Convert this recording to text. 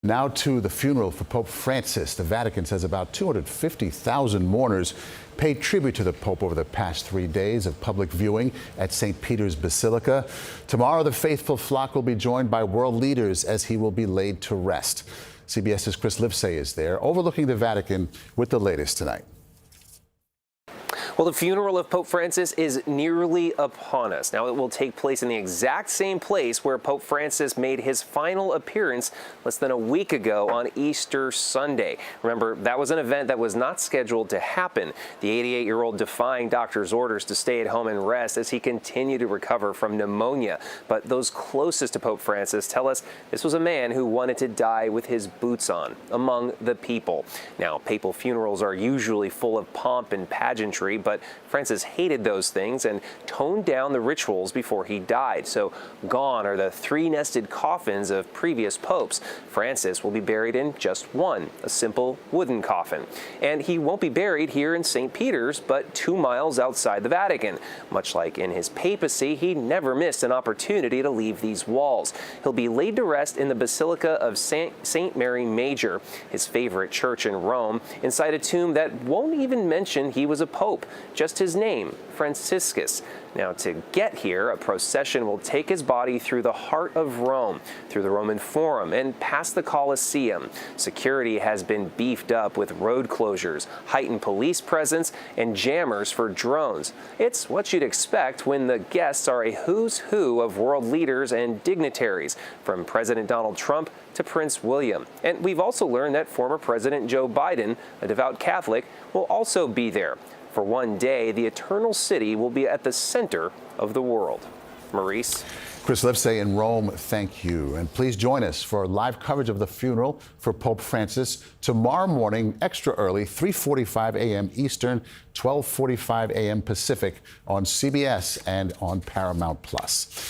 Now to the funeral for Pope Francis. The Vatican says about 250,000 mourners paid tribute to the Pope over the past 3 days of public viewing at St. Peter's Basilica. Tomorrow, the faithful flock will be joined by world leaders as he will be laid to rest. CBS's Chris Livesay is there, overlooking the Vatican with the latest tonight. Well, the funeral of Pope Francis is nearly upon us. Now, it will take place in the exact same place where Pope Francis made his final appearance less than a week ago on Easter Sunday. Remember, that was an event that was not scheduled to happen. The 88-year-old defying doctors' orders to stay at home and rest as he continued to recover from pneumonia. But those closest to Pope Francis tell us this was a man who wanted to die with his boots on, among the people. Now, papal funerals are usually full of pomp and pageantry, but Francis hated those things and toned down the rituals before he died. So gone are the three-nested coffins of previous popes. Francis will be buried in just one, a simple wooden coffin. And he won't be buried here in St. Peter's, but 2 miles outside the Vatican. Much like in his papacy, he never missed an opportunity to leave these walls. He'll be laid to rest in the Basilica of St. Mary Major, his favorite church in Rome, inside a tomb that won't even mention he was a pope. Just his name, Franciscus. Now, to get here, a procession will take his body through the heart of Rome, through the Roman Forum, and past the Colosseum. Security has been beefed up with road closures, heightened police presence, and jammers for drones. It's what you'd expect when the guests are a who's who of world leaders and dignitaries, from President Donald Trump to Prince William. And we've also learned that former President Joe Biden, a devout Catholic, will also be there. For one day, the Eternal City will be at the center of the world. Maurice? Chris Livesay in Rome, thank you. And please join us for live coverage of the funeral for Pope Francis tomorrow morning, extra early, 3:45 a.m. Eastern, 12:45 a.m. Pacific on CBS and on Paramount+.